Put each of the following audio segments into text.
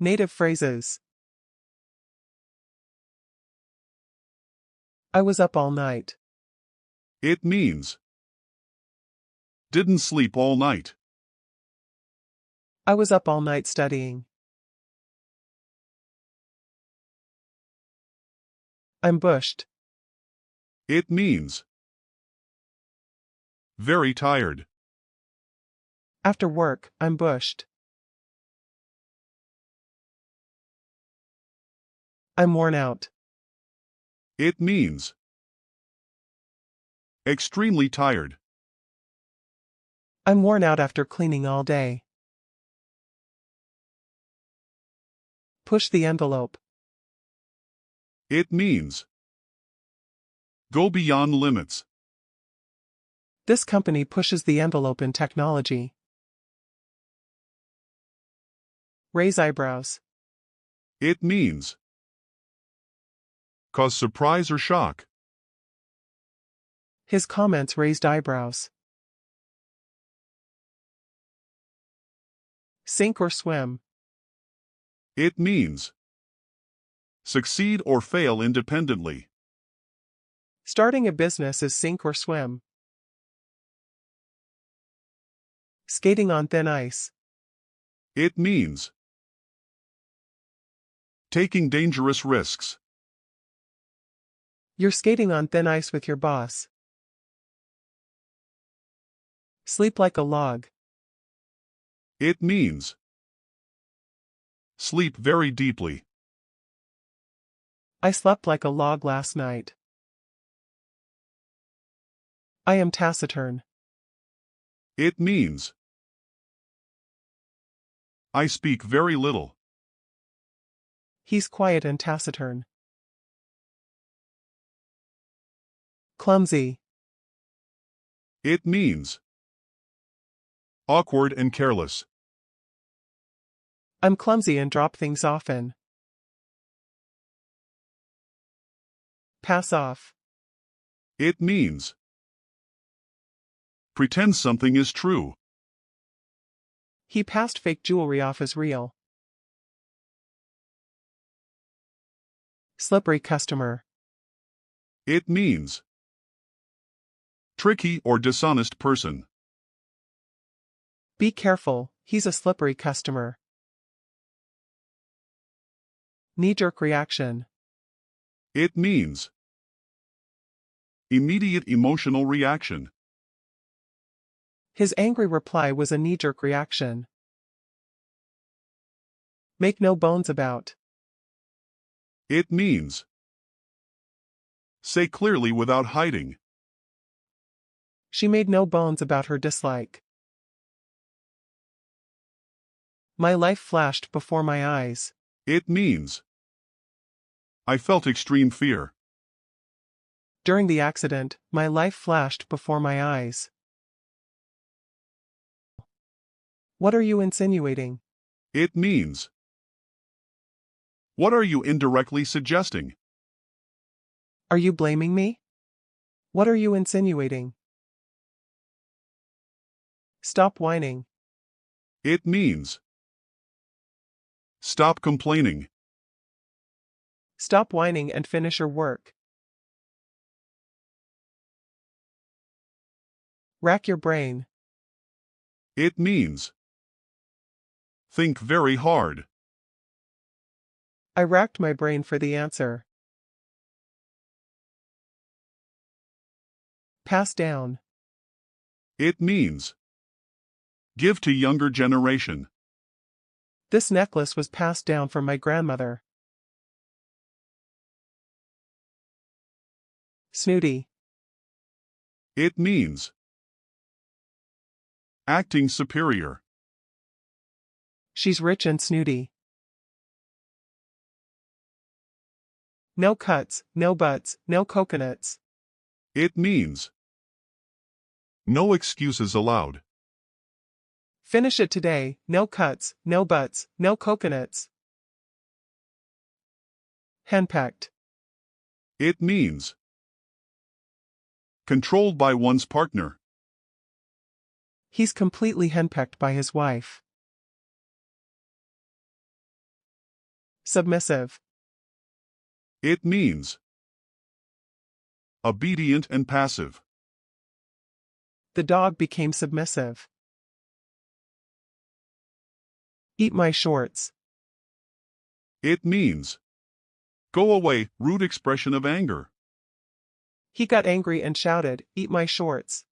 Native phrases. I was up all night. It means didn't sleep all night. I was up all night studying. I'm bushed. It means very tired. After work, I'm bushed. I'm worn out. It means extremely tired. I'm worn out after cleaning all day. Push the envelope. It means go beyond limits. This company pushes the envelope in technology. Raise eyebrows. It means cause surprise or shock. His comments raised eyebrows. Sink or swim. It means succeed or fail independently. Starting a business is sink or swim. Skating on thin ice. It means taking dangerous risks. You're skating on thin ice with your boss. Sleep like a log. It means sleep very deeply. I slept like a log last night. I am taciturn. It means I speak very little. He's quiet and taciturn. Clumsy. It means awkward and careless. I'm clumsy and drop things often. Pass off. It means pretend something is true. He passed fake jewelry off as real. Slippery customer. It means tricky or dishonest person. Be careful, he's a slippery customer. Knee-jerk reaction. It means immediate emotional reaction. His angry reply was a knee-jerk reaction. Make no bones about. It means say clearly without hiding. She made no bones about her dislike. My life flashed before my eyes. It means I felt extreme fear. During the accident, my life flashed before my eyes. What are you insinuating? It means what are you indirectly suggesting? Are you blaming me? What are you insinuating? Stop whining. It means stop complaining. Stop whining and finish your work. Rack your brain. It means think very hard. I racked my brain for the answer. Pass down. It means give to younger generation. This necklace was passed down from my grandmother. Snooty. It means acting superior. She's rich and snooty. No cuts, no butts, no coconuts. It means no excuses allowed. Finish it today, no cuts, no butts, no coconuts. Henpecked. It means controlled by one's partner. He's completely henpecked by his wife. Submissive. It means obedient and passive. The dog became submissive. Eat my shorts. It means go away, rude expression of anger. He got angry and shouted, "Eat my shorts."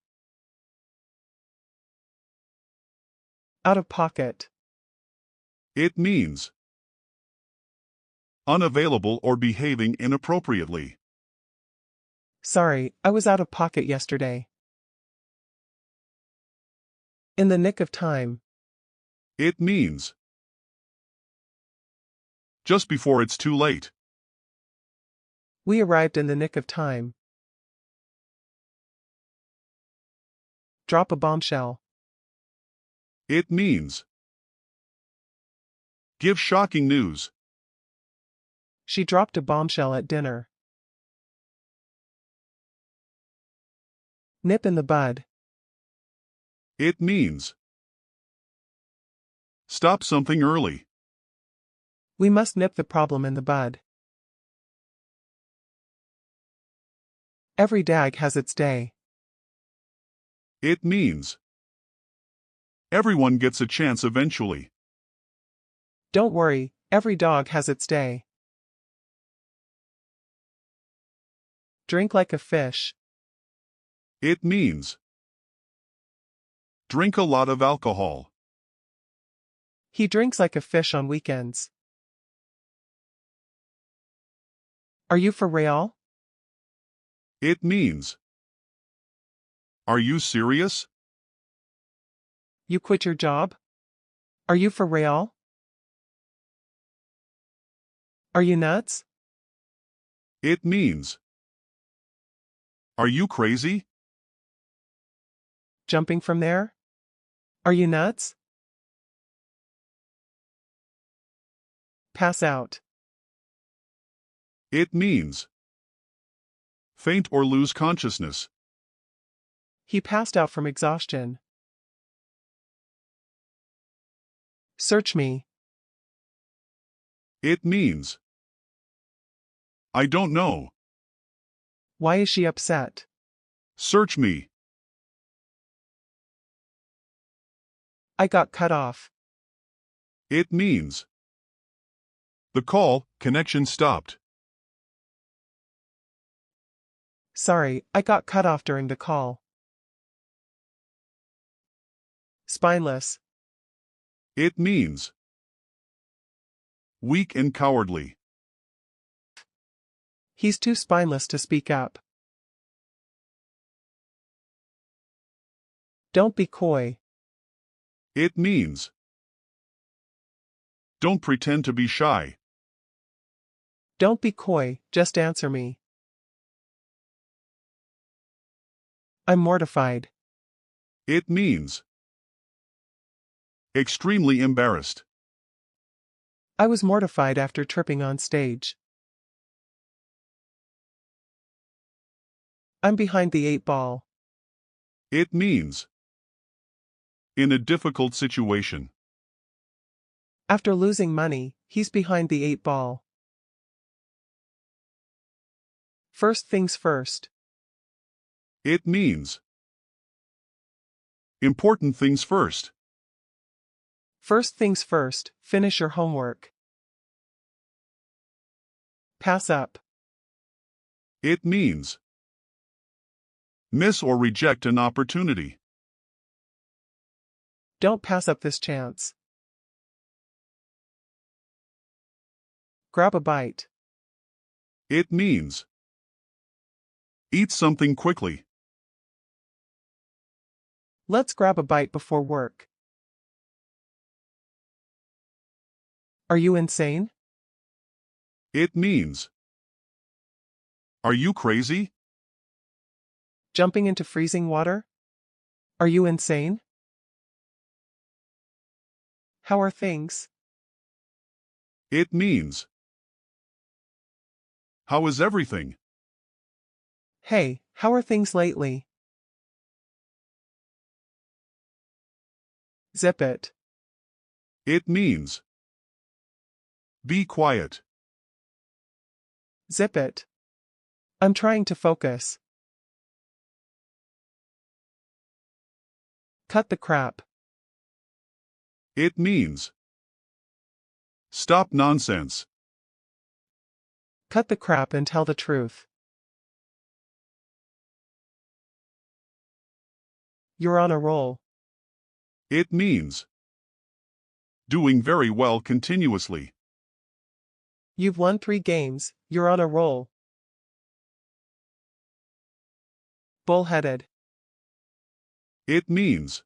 Out of pocket. It means unavailable or behaving inappropriately. Sorry, I was out of pocket yesterday. In the nick of time. It means just before it's too late. We arrived in the nick of time. Drop a bombshell. It means give shocking news. She dropped a bombshell at dinner. Nip in the bud. It means stop something early. We must nip the problem in the bud. Every dag has its day. It means everyone gets a chance eventually. Don't worry, every dog has its day. Drink like a fish. It means drink a lot of alcohol. He drinks like a fish on weekends. Are you for real? It means are you serious? You quit your job? Are you for real? Are you nuts? It means are you crazy? Jumping from there? Are you nuts? Pass out. It means faint or lose consciousness. He passed out from exhaustion. Search me. It means I don't know. Why is she upset? Search me. I got cut off. It means the call connection stopped. Sorry, I got cut off during the call. Spineless. It means weak and cowardly. He's too spineless to speak up. Don't be coy. It means don't pretend to be shy. Don't be coy, just answer me. I'm mortified. It means extremely embarrassed. I was mortified after tripping on stage. I'm behind the 8 ball. It means in a difficult situation. After losing money, he's behind the 8 ball. First things first. It means important things first. First things first, finish your homework. Pass up. It means miss or reject an opportunity. Don't pass up this chance. Grab a bite. It means eat something quickly. Let's grab a bite before work. Are you insane? It means are you crazy? Jumping into freezing water? Are you insane? How are things? It means how is everything? Hey, how are things lately? Zip it. It means Be quiet. Zip it. I'm trying to focus. Cut the crap. It means stop nonsense. Cut the crap and tell the truth. You're on a roll. It means doing very well continuously. You've won 3 games, you're on a roll. Bullheaded. It means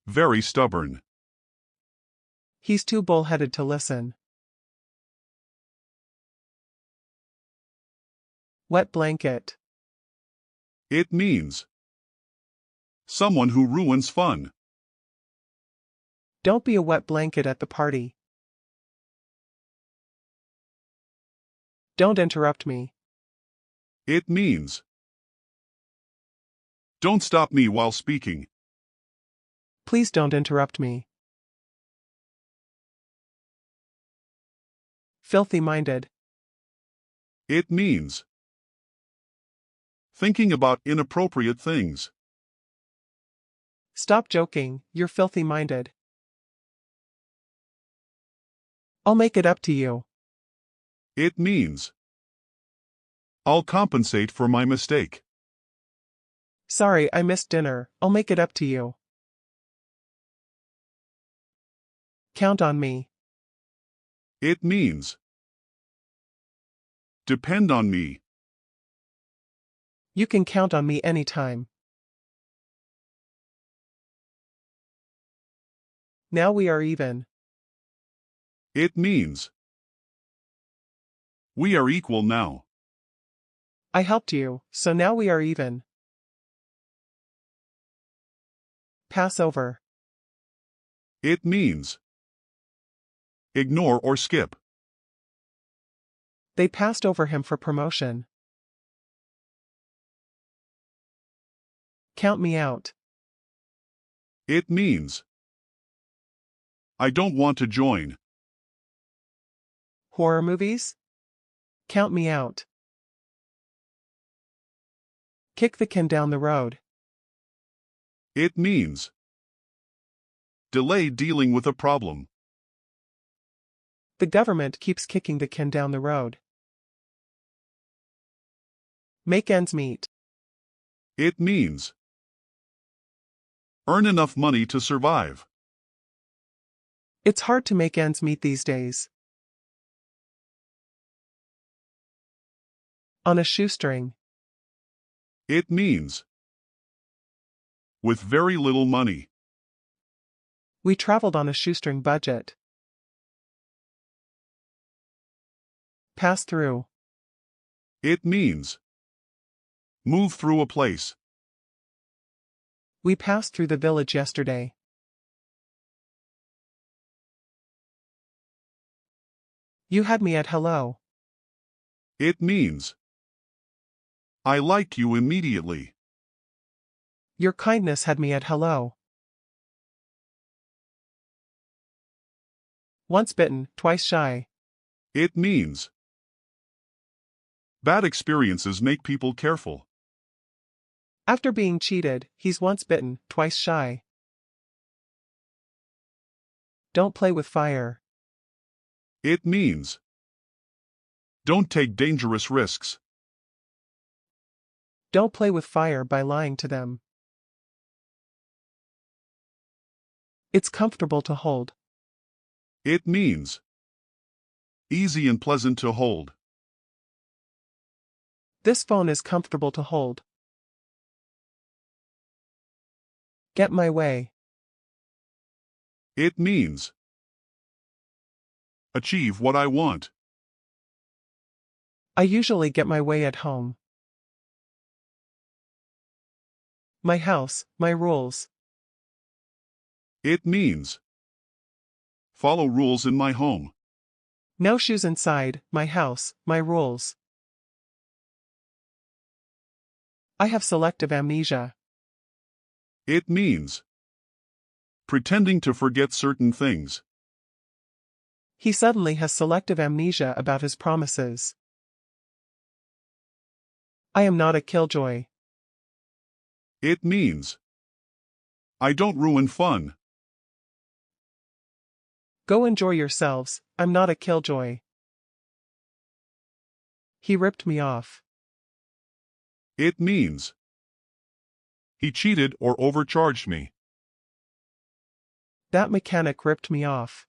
very stubborn. He's too bullheaded to listen. Wet blanket. It means someone who ruins fun. Don't be a wet blanket at the party. Don't interrupt me. It means don't stop me while speaking. Please don't interrupt me. Filthy-minded. It means thinking about inappropriate things. Stop joking, you're filthy-minded. I'll make it up to you. It means I'll compensate for my mistake. Sorry, I missed dinner, I'll make it up to you. Count on me. It means depend on me. You can count on me anytime. Now we are even. It means we are equal now. I helped you, so now we are even. Pass over. It means ignore or skip. They passed over him for promotion. Count me out. It means I don't want to join. Horror movies? Count me out. Kick the can down the road. It means delay dealing with a problem. The government keeps kicking the can down the road. Make ends meet. It means earn enough money to survive. It's hard to make ends meet these days. On a shoestring. It means with very little money. We traveled on a shoestring budget. Pass through. It means move through a place. We passed through the village yesterday. You had me at hello. It means I liked you immediately. Your kindness had me at hello. Once bitten, twice shy. It means bad experiences make people careful. After being cheated, he's once bitten, twice shy. Don't play with fire. It means don't take dangerous risks. Don't play with fire by lying to them. It's comfortable to hold. It means easy and pleasant to hold. This phone is comfortable to hold. Get my way. It means achieve what I want. I usually get my way at home. My house, my rules. It means follow rules in my home. No shoes inside, my house, my rules. I have selective amnesia. It means pretending to forget certain things. He suddenly has selective amnesia about his promises. I am not a killjoy. It means, I don't ruin fun. Go enjoy yourselves, I'm not a killjoy. He ripped me off. It means, he cheated or overcharged me. That mechanic ripped me off.